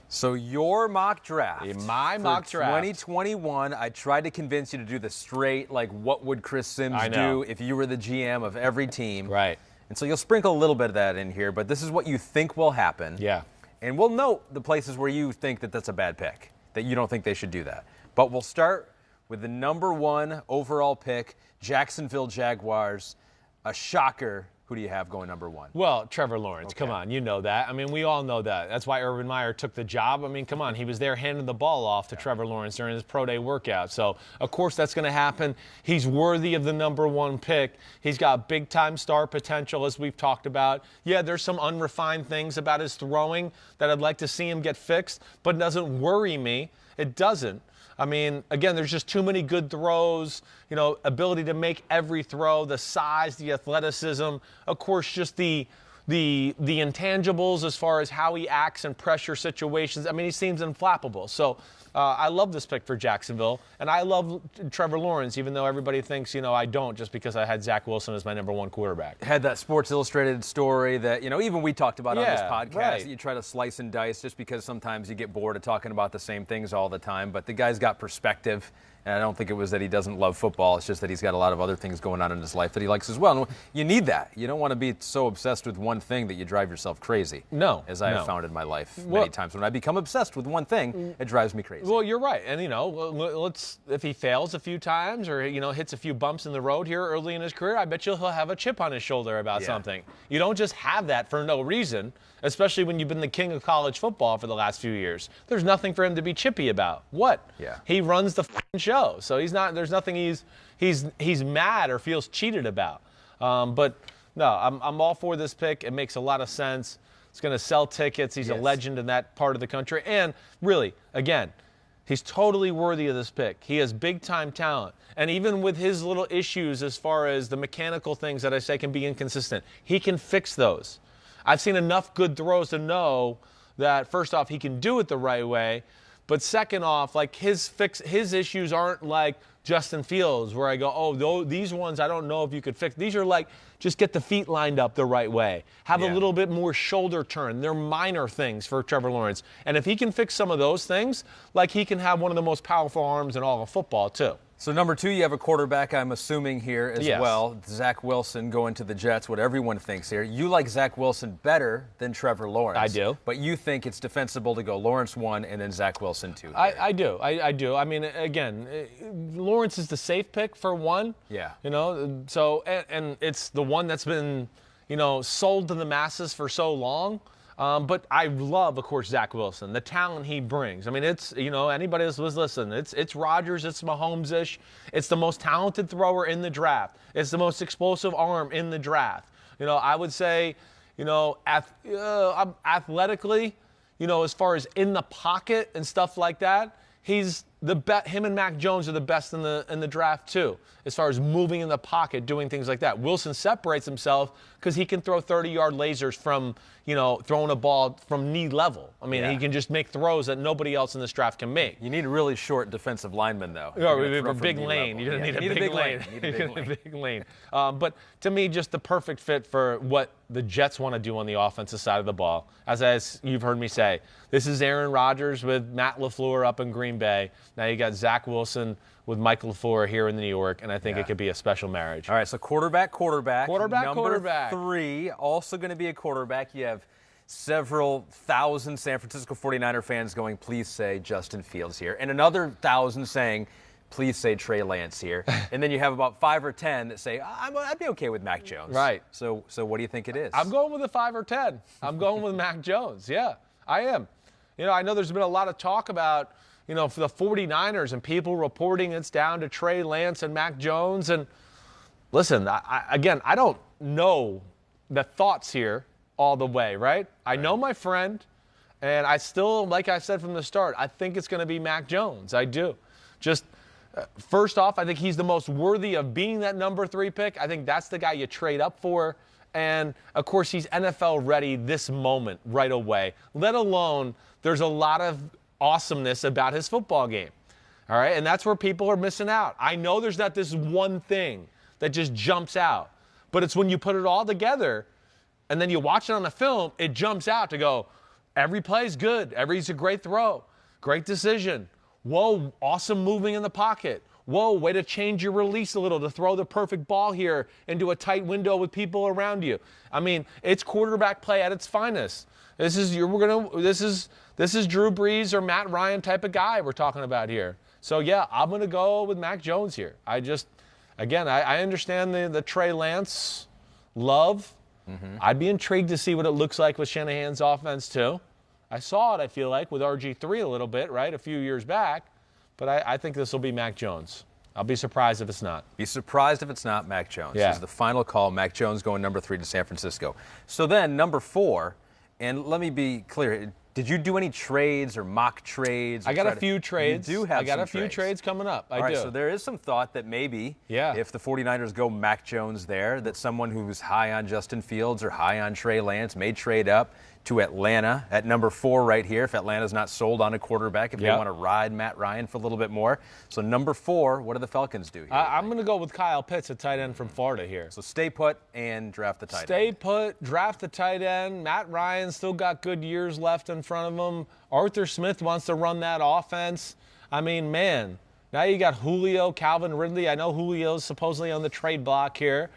So your mock draft. My mock draft. 2021, I tried to convince you to do the straight, like, what would Chris Simms do if you were the GM of every team? Right. And so you'll sprinkle a little bit of that in here, but this is what you think will happen. Yeah. And we'll note the places where you think that that's a bad pick, that you don't think they should do that. But we'll start with the number 1 overall pick, Jacksonville Jaguars. A shocker. Who do you have going number 1? Well, Trevor Lawrence. Okay. Come on, you know that. I mean, we all know that. That's why Urban Meyer took the job. I mean, come on, he was there handing the ball off to Trevor Lawrence during his pro day workout. So, of course, that's going to happen. He's worthy of the number 1 pick. He's got big-time star potential, as we've talked about. Yeah, there's some unrefined things about his throwing that I'd like to see him get fixed, but it doesn't worry me. It doesn't. I mean, again, there's just too many good throws, ability to make every throw, the size, the athleticism, of course, just the intangibles as far as how he acts in pressure situations. I mean, he seems unflappable. So I love this pick for Jacksonville, and I love Trevor Lawrence, even though everybody thinks, I don't, just because I had Zach Wilson as my number 1 quarterback. Had that Sports Illustrated story that, even we talked about on this podcast. Right. You try to slice and dice just because sometimes you get bored of talking about the same things all the time. But the guy's got perspective. And I don't think it was that he doesn't love football. It's just that he's got a lot of other things going on in his life that he likes as well. And you need that. You don't want to be so obsessed with one thing that you drive yourself crazy. No. As I have found in my life many times. When I become obsessed with one thing, it drives me crazy. Well, you're right. And, if he fails a few times or, hits a few bumps in the road here early in his career, I bet he'll have a chip on his shoulder about something. You don't just have that for no reason, especially when you've been the king of college football for the last few years. There's nothing for him to be chippy about. What? Yeah. He runs the show. So there's nothing he's mad or feels cheated about. But no, I'm all for this pick. It makes a lot of sense. It's going to sell tickets. He's a legend in that part of the country. And really, again, he's totally worthy of this pick. He has big-time talent. And even with his little issues as far as the mechanical things that I say can be inconsistent, he can fix those. I've seen enough good throws to know that, first off, he can do it the right way. But second off, like his issues aren't like Justin Fields, where I go, these ones I don't know if you could fix. These are like, just get the feet lined up the right way. Have a little bit more shoulder turn. They're minor things for Trevor Lawrence. And if he can fix some of those things, like he can have one of the most powerful arms in all of football, too. So number 2, you have a quarterback, I'm assuming, here as well. Zach Wilson going to the Jets, what everyone thinks here. You like Zach Wilson better than Trevor Lawrence. I do. But you think it's defensible to go Lawrence 1 and then Zach Wilson 2. I do. I do. I mean, again, Lawrence is the safe pick for 1. Yeah. So, and it's the one that's been, sold to the masses for so long. But I love, of course, Zach Wilson, the talent he brings. I mean, it's, anybody that was listening, it's Rodgers, it's Mahomes-ish. It's the most talented thrower in the draft. It's the most explosive arm in the draft. I would say, athletically, as far as in the pocket and stuff like that, he's the best. Him and Mac Jones are the best in the draft too, as far as moving in the pocket, doing things like that. Wilson separates himself because he can throw 30-yard lasers from, throwing a ball from knee level. I mean, he can just make throws that nobody else in this draft can make. You need a really short defensive lineman, though. A big lane. You don't need a big lane. You need a big lane. But to me, just the perfect fit for what the Jets want to do on the offensive side of the ball. As you've heard me say, this is Aaron Rodgers with Matt LaFleur up in Green Bay. Now you got Zach Wilson with Michael LaFleur here in New York, and I think it could be a special marriage. All right, so quarterback. Number 3, also going to be a quarterback. You have several thousand San Francisco 49er fans going, please say Justin Fields here, and another 1,000 saying, please say Trey Lance here. And then you have about 5 or 10 that say, I'd be okay with Mac Jones. Right. So what do you think it is? I'm going with a 5 or 10. I'm going with Mac Jones. Yeah, I am. I know there's been a lot of talk about, for the 49ers and people reporting it's down to Trey Lance and Mac Jones. And listen, I don't know the thoughts here all the way, right? I know my friend, and I still, like I said from the start, I think it's going to be Mac Jones. I do. Just first off, I think he's the most worthy of being that number 3 pick. I think that's the guy you trade up for. And, of course, he's NFL ready this moment right away, let alone there's a lot of awesomeness about his football game. All right, and that's where people are missing out. I know there's not this one thing that just jumps out, but it's when you put it all together and then you watch it on the film, it jumps out to go, Every play is good. Every's a great throw. Great decision. Whoa, awesome moving in the pocket. Whoa, way to change your release a little to throw the perfect ball here into a tight window with people around you. I mean, it's quarterback play at its finest. This is Drew Brees or Matt Ryan type of guy we're talking about here. So yeah, I'm gonna go with Mac Jones here. I understand the Trey Lance love. I'd be intrigued to see what it looks like with Shanahan's offense too. I saw it, I feel like, with RG3 a little bit, right, a few years back. But I think this will be Mac Jones. I'll be surprised if it's not. Be surprised if it's not Mac Jones. Yeah. This is the final call. Mac Jones going number 3 to San Francisco. So then number 4, and let me be clear. Did you do any trades or mock trades? I got a few trades. You do have I got some a few trades coming up. All right, so there is some thought that maybe if the 49ers go Mac Jones there, that someone who's high on Justin Fields or high on Trey Lance may trade up to Atlanta at number 4 right here if Atlanta's not sold on a quarterback, if they want to ride Matt Ryan for a little bit more. So number 4, what do the Falcons do here? I'm going to go with Kyle Pitts, a tight end from Florida here. So stay put and draft the tight end. Stay put, draft the tight end. Matt Ryan still got good years left in front of him. Arthur Smith wants to run that offense. I mean, man, now you got Julio, Calvin Ridley. I know Julio's supposedly on the trade block here,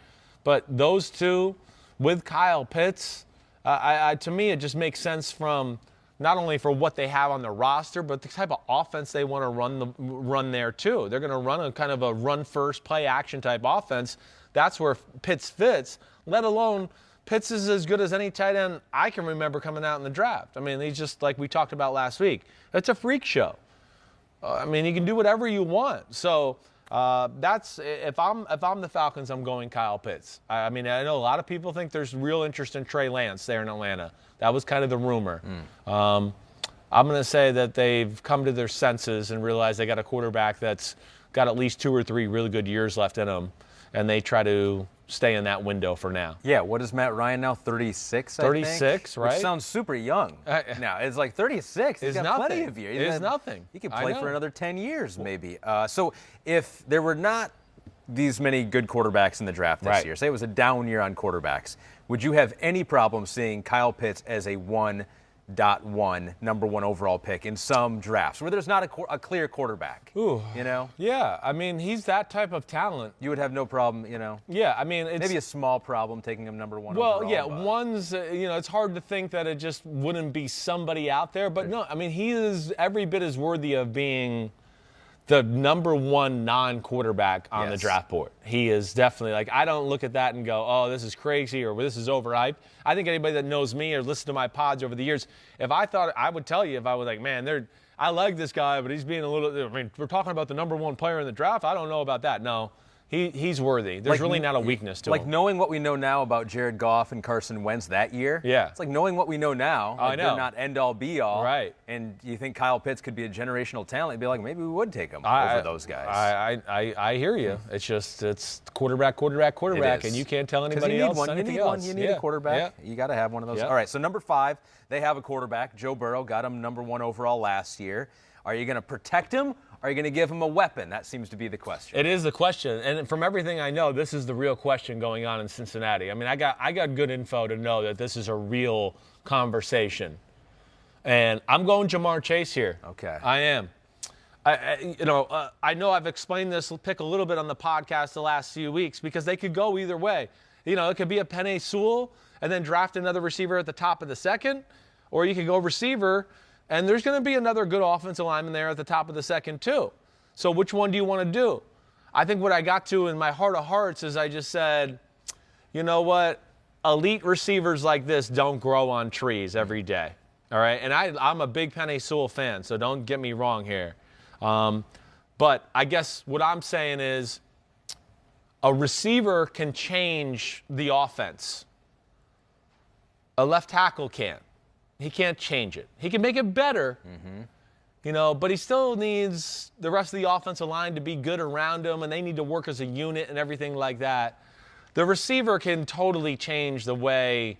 but those two with Kyle Pitts, to me, it just makes sense from not only for what they have on their roster, but the type of offense they want to run there too. They're going to run a kind of a run-first, play-action type offense. That's where Pitts fits, let alone Pitts is as good as any tight end I can remember coming out in the draft. I mean, he's just like we talked about last week. It's a freak show. I mean, you can do whatever you want. So that's if I'm the Falcons, I'm going Kyle Pitts. I mean, I know a lot of people think there's real interest in Trey Lance there in Atlanta. That was kind of the rumor. I'm going to say that they've come to their senses and realized they got a quarterback that's got at least 2 or 3 really good years left in him, and they try to stay in that window for now. Yeah, what is Matt Ryan now? 36, I think? 36, right? Which sounds super young. Now, it's like 36. He's got plenty of years. It's nothing. He can play for another 10 years, maybe. So if there were not these many good quarterbacks in the draft this year, say it was a down year on quarterbacks, would you have any problem seeing Kyle Pitts as a 1.1 number 1 overall pick in some drafts where there's not a clear quarterback? Ooh, you know? Yeah, I mean, he's that type of talent. You would have no problem, you know? Yeah, I mean, it's maybe a small problem taking him number 1 overall. Well, yeah, one's, it's hard to think that it just wouldn't be somebody out there. But no, I mean, he is every bit as worthy of being the number 1 non-quarterback on the draft board. He is definitely, like, I don't look at that and go, oh, this is crazy or this is overhyped. I think anybody that knows me or listened to my pods over the years, if I thought, I would tell you if I was like, man, I like this guy, but he's being a little, I mean, we're talking about the number 1 player in the draft. I don't know about that. No. He's worthy. There's really not a weakness to him. Like knowing what we know now about Jared Goff and Carson Wentz that year. Yeah. It's like knowing what we know now. I know. They're not end-all, be-all. Right. And you think Kyle Pitts could be a generational talent. You'd be like, maybe we would take him over those guys. I hear you. It's quarterback, and you can't tell anybody else anything else. You need a quarterback. You got to have one of those. All right, so number 5, they have a quarterback. Joe Burrow got him number 1 overall last year. Are you going to protect him? Are you going to give him a weapon? That seems to be the question. It is the question. And from everything I know, this is the real question going on in Cincinnati. I mean, I got good info to know that this is a real conversation. And I'm going JaMarr Chase here. Okay. I am. I know I've explained this pick a little bit on the podcast the last few weeks because they could go either way. You know, it could be a Penei Sewell and then draft another receiver at the top of the second, or you could go receiver, and there's going to be another good offensive lineman there at the top of the second too. So which one do you want to do? I think what I got to in my heart of hearts is I just said, you know what? Elite receivers like this don't grow on trees every day. All right? And I'm a big Penei Sewell fan, so don't get me wrong here. But I guess what I'm saying is a receiver can change the offense. A left tackle can't. He can't change it. He can make it better, but he still needs the rest of the offensive line to be good around him, and they need to work as a unit and everything like that. The receiver can totally change the way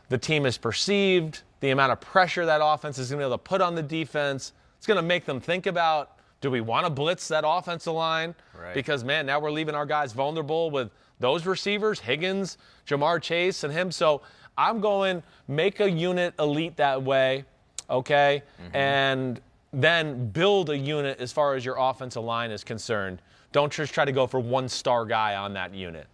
the team is perceived, the amount of pressure that offense is going to be able to put on the defense. It's going to make them think about, do we want to blitz that offensive line? Right. Because, man, now we're leaving our guys vulnerable with those receivers, Higgins, JaMarr Chase, and him. So I'm going make a unit elite that way. okay, and then build a unit as far as your offensive line is concerned. Don't just try to go for one star guy on that unit.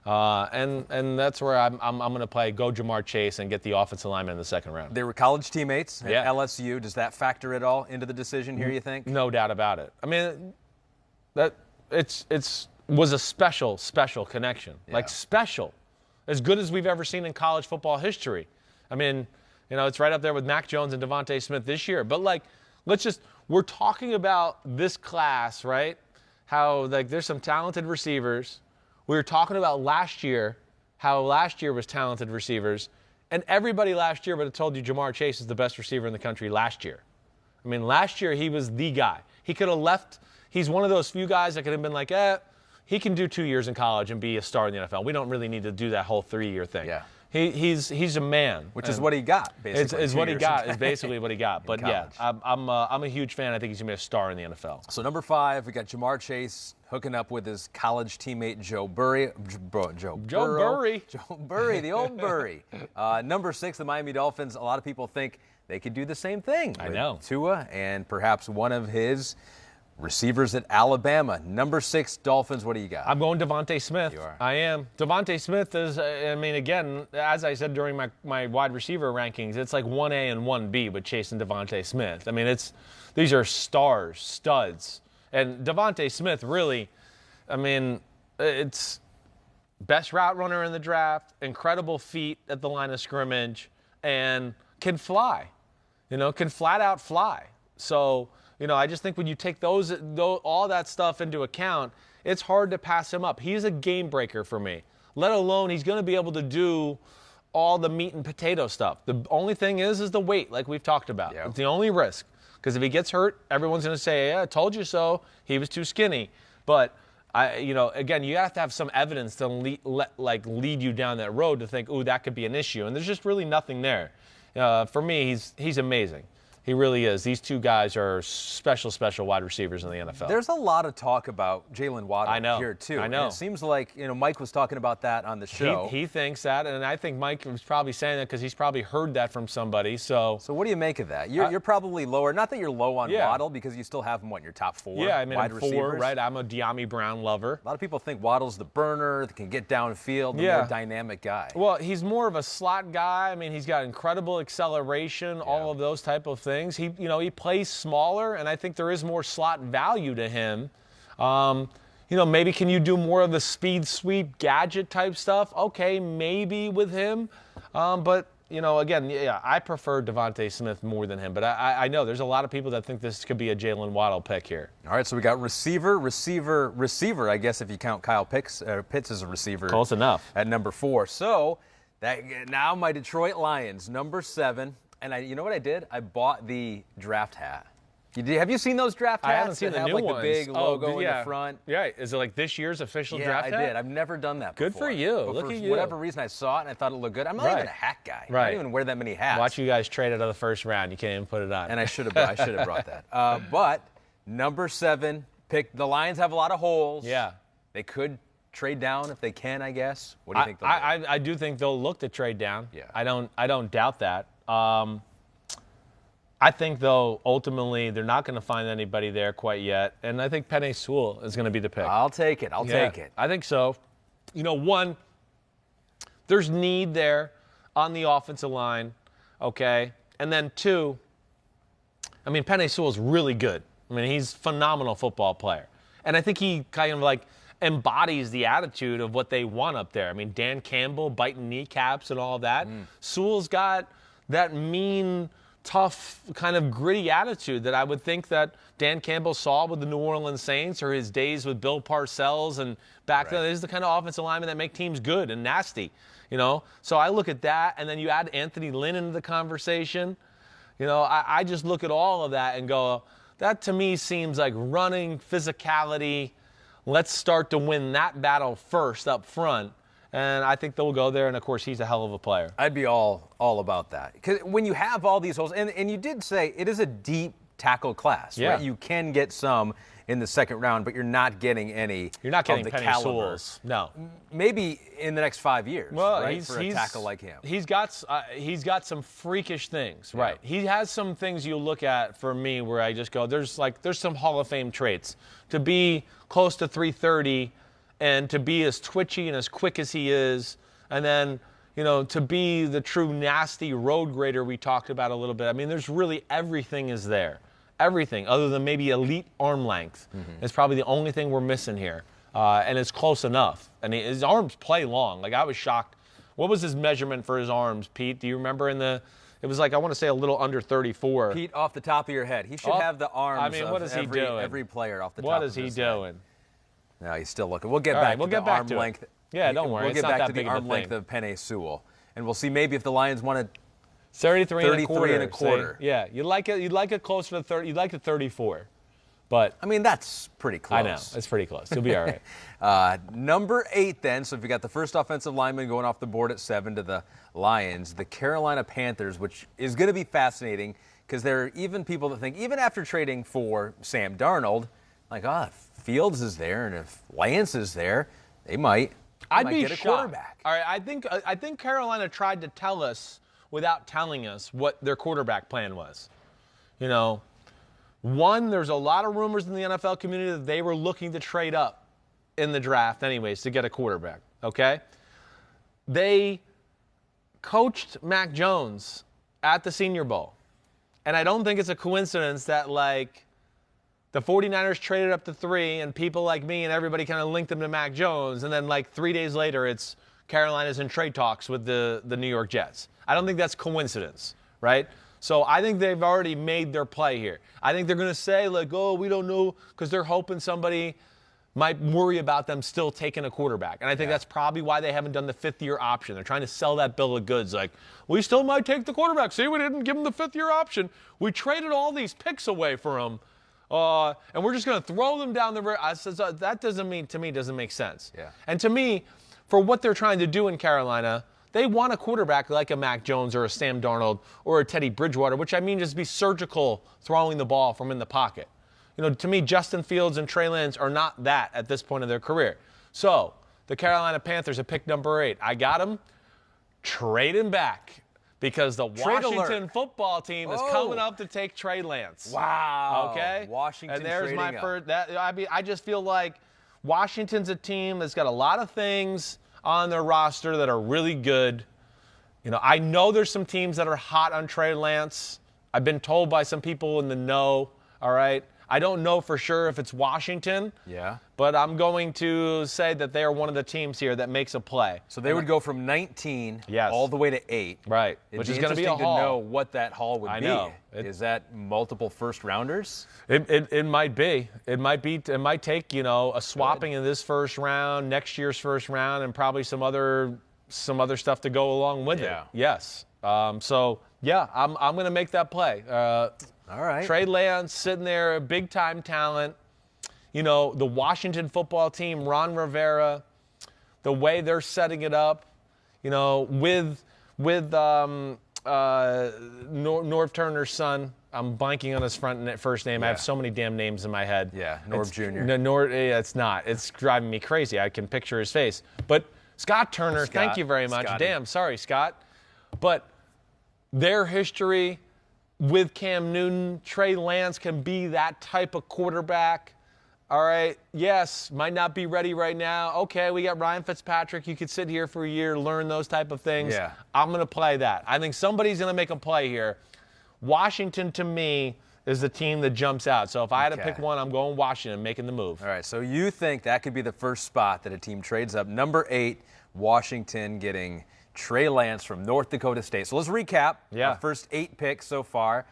And that's where I'm going to play. Go JaMarr Chase and get the offensive lineman in the second round. They were college teammates at Yeah. LSU. Does that factor at all into the decision here, you think? No doubt about it. I mean, that it's was a special connection. Yeah. Like special. As good as we've ever seen in college football history. I mean, it's right up there with Mac Jones and Devontae Smith this year. But, like, we're talking about this class, right? How, like, there's some talented receivers. We were talking about last year, how last year was talented receivers. And everybody last year would have told you JaMarr Chase is the best receiver in the country last year. I mean, last year he was the guy. He could have left. He's one of those few guys that could have been like, he can do 2 years in college and be a star in the NFL. We don't really need to do that whole 3-year thing. Yeah. He's a man. Which is what he got, basically. Is what he got. Is basically what he got. But yeah, college. I'm a huge fan. I think he's gonna be a star in the NFL. So number 5, we got JaMarr Chase hooking up with his college teammate Joe Burry. Joe Burry, the old Burry. Number 6, the Miami Dolphins. A lot of people think they could do the same thing. I know. Tua and perhaps one of his receivers at Alabama. Number 6, Dolphins, what do you got? I'm going Devontae Smith. You are. I am. Devontae Smith is, I mean, again, as I said during my wide receiver rankings, it's like 1A and 1B with Chase and Devontae Smith. I mean, these are stars, studs. And Devontae Smith really, I mean, it's best route runner in the draft, incredible feet at the line of scrimmage, and can fly. Can flat out fly. So, I just think when you take all that stuff into account, it's hard to pass him up. He's a game breaker for me, let alone he's going to be able to do all the meat and potato stuff. The only thing is the weight, like we've talked about. Yeah. It's the only risk. Because if he gets hurt, everyone's going to say, I told you so. He was too skinny. But, again, you have to have some evidence to lead you down that road to think, ooh, that could be an issue. And there's just really nothing there. For me, he's amazing. He really is. These two guys are special wide receivers in the NFL. There's a lot of talk about Jalen Waddle here, too. I know. And it seems like, Mike was talking about that on the show. He thinks that, and I think Mike was probably saying that because he's probably heard that from somebody. So what do you make of that? You're probably lower. Not that you're low on Waddle because you still have him, in your top 4 yeah, I mean, wide I'm receivers? 4, right? I'm a De'Ami Brown lover. A lot of people think Waddle's the burner, that can get downfield, the more dynamic guy. Well, he's more of a slot guy. I mean, he's got incredible acceleration, all of those type of things. He plays smaller, and I think there is more slot value to him. Maybe can you do more of the speed sweep gadget type stuff? Okay, maybe with him. But, again, I prefer Devontae Smith more than him. But I know there's a lot of people that think this could be a Jalen Waddle pick here. All right, so we got receiver, I guess if you count Kyle Pitts as a receiver. Close enough. At number 4. So now my Detroit Lions, number 7. And you know what I did? I bought the draft hat. Have you seen those draft hats? I haven't seen the new ones. The big logo in the front. Yeah, is it like this year's official draft hat? Yeah, I did. I've never done that before. Good for you. But Look at you. For whatever reason, I saw it and I thought it looked good. I'm not even a hat guy. Right. I don't even wear that many hats. Watch you guys trade out of the first round. You can't even put it on. And I should have brought that. But number 7, the Lions have a lot of holes. Yeah. They could trade down if they can, I guess. What do you think they'll do? I do think they'll look to trade down. Yeah. I don't doubt that. I think, though, ultimately they're not going to find anybody there quite yet. And I think Penei Sewell is going to be the pick. I'll take it. I'll take it. I think so. One, there's need there on the offensive line, okay? And then 2, I mean, Penei Sewell's really good. I mean, he's a phenomenal football player. And I think he kind of embodies the attitude of what they want up there. I mean, Dan Campbell biting kneecaps and all of that. Sewell's got that mean, tough, kind of gritty attitude that I would think that Dan Campbell saw with the New Orleans Saints or his days with Bill Parcells and back then. This is the kind of offensive lineman that make teams good and nasty, So I look at that, and then you add Anthony Lynn into the conversation. I just look at all of that and go, that to me seems like running, physicality. Let's start to win that battle first up front. And I think they'll go there, and, of course, he's a hell of a player. I'd be all about that. Because when you have all these holes, and you did say it is a deep tackle class. Yeah. Right? You can get some in the second round, but you're not getting any. You're not getting of the Penei caliber. Sewells. No. Maybe in the next 5 years. Well, right? For a tackle like him. He's got some freakish things, right? He has some things you look at for me where I just go, there's some Hall of Fame traits. To be close to 330 and to be as twitchy and as quick as he is, and then, to be the true nasty road grader we talked about a little bit. I mean, there's really everything is there. Everything other than maybe elite arm length is probably the only thing we're missing here. And it's close enough. And his arms play long. Like, I was shocked. What was his measurement for his arms, Pete? Do you remember it was like, I want to say a little under 34. Pete, off the top of your head, he should have the arms what is he doing? Every player off the top What of is he his doing? Head. No, he's still looking. We'll get back to the arm length. Yeah, don't worry. We'll get it's not back that to the big of a arm length thing. of Penei Sewell. And we'll see maybe if the Lions want to 33 and a quarter. See? Yeah, you'd like it closer to 30. You'd like it 34. But I mean, that's pretty close. I know. It's pretty close. You'll be all right. Number 8 then. So if you got the first offensive lineman going off the board at 7 to the Lions, the Carolina Panthers, which is going to be fascinating because there are even people that think, even after trading for Sam Darnold, like, if Fields is there and if Lance is there, they might be get a shocked. quarterback. All right, I think Carolina tried to tell us without telling us what their quarterback plan was. One, there's a lot of rumors in the NFL community that they were looking to trade up in the draft anyways to get a quarterback, okay? They coached Mac Jones at the Senior Bowl. And I don't think it's a coincidence that, the 49ers traded up to 3 and people like me and everybody kind of linked them to Mac Jones. And then, 3 days later, it's Carolina's in trade talks with the New York Jets. I don't think that's coincidence, right? So I think they've already made their play here. I think they're going to say, we don't know, because they're hoping somebody might worry about them still taking a quarterback. And I think that's probably why they haven't done the 5th-year option. They're trying to sell that bill of goods. We still might take the quarterback. See, we didn't give him the 5th-year option. We traded all these picks away for him. And we're just going to throw them down the river. That doesn't make sense. Yeah. And to me, for what they're trying to do in Carolina, they want a quarterback like a Mac Jones or a Sam Darnold or a Teddy Bridgewater, which I mean just be surgical throwing the ball from in the pocket. To me, Justin Fields and Trey Lance are not that at this point of their career. So the Carolina Panthers have picked number 8. I got him. Trade him back. Because the Washington football team is coming up to take Trey Lance. Wow. Okay? Washington and there's trading my up. first. I just feel like Washington's a team that's got a lot of things on their roster that are really good. I know there's some teams that are hot on Trey Lance. I've been told by some people in the know, all right? I don't know for sure if it's Washington. Yeah. But I'm going to say that they are one of the teams here that makes a play. So they would go from 19 Yes. all the way to 8. Right. Which is going to be a interesting haul. to know what that haul would I be. know. Is that multiple first-rounders? It might be. It might take, a swapping in this first round, next year's first round, and probably some other stuff to go along with it. Yes. I'm going to make that play. All right. Trey Lance sitting there, big-time talent. The Washington football team, Ron Rivera, the way they're setting it up, with Norv Turner's son. I'm blanking on his first name. I have so many damn names in my head. Yeah, Norv Jr. No, it's not. It's driving me crazy. I can picture his face. But Scott Turner, thank you very much. Scotty. Damn, sorry, Scott. But their history with Cam Newton, Trey Lance can be that type of quarterback. All right, yes, might not be ready right now. Okay, we got Ryan Fitzpatrick. You could sit here for a year, learn those type of things. Yeah. I'm going to play that. I think somebody's going to make a play here. Washington, to me, is the team that jumps out. So if I had to pick one, I'm going Washington, making the move. All right, so you think that could be the first spot that a team trades up. Number 8, Washington getting Trey Lance from North Dakota State. So let's recap our first 8 picks so far.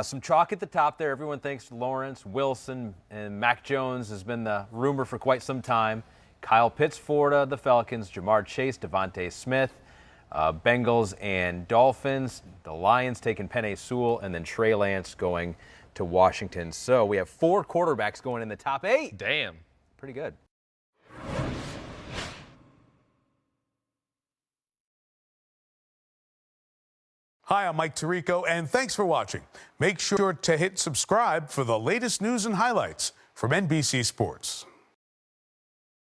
Some chalk at the top there. Everyone thinks Lawrence, Wilson, and Mac Jones has been the rumor for quite some time. Kyle Pitts, Florida, the Falcons, JaMarr Chase, Devontae Smith, Bengals and Dolphins. The Lions taking Penei Sewell, and then Trey Lance going to Washington. So we have 4 quarterbacks going in the top 8. Damn. Pretty good. Hi, I'm Mike Tirico, and thanks for watching. Make sure to hit subscribe for the latest news and highlights from NBC Sports.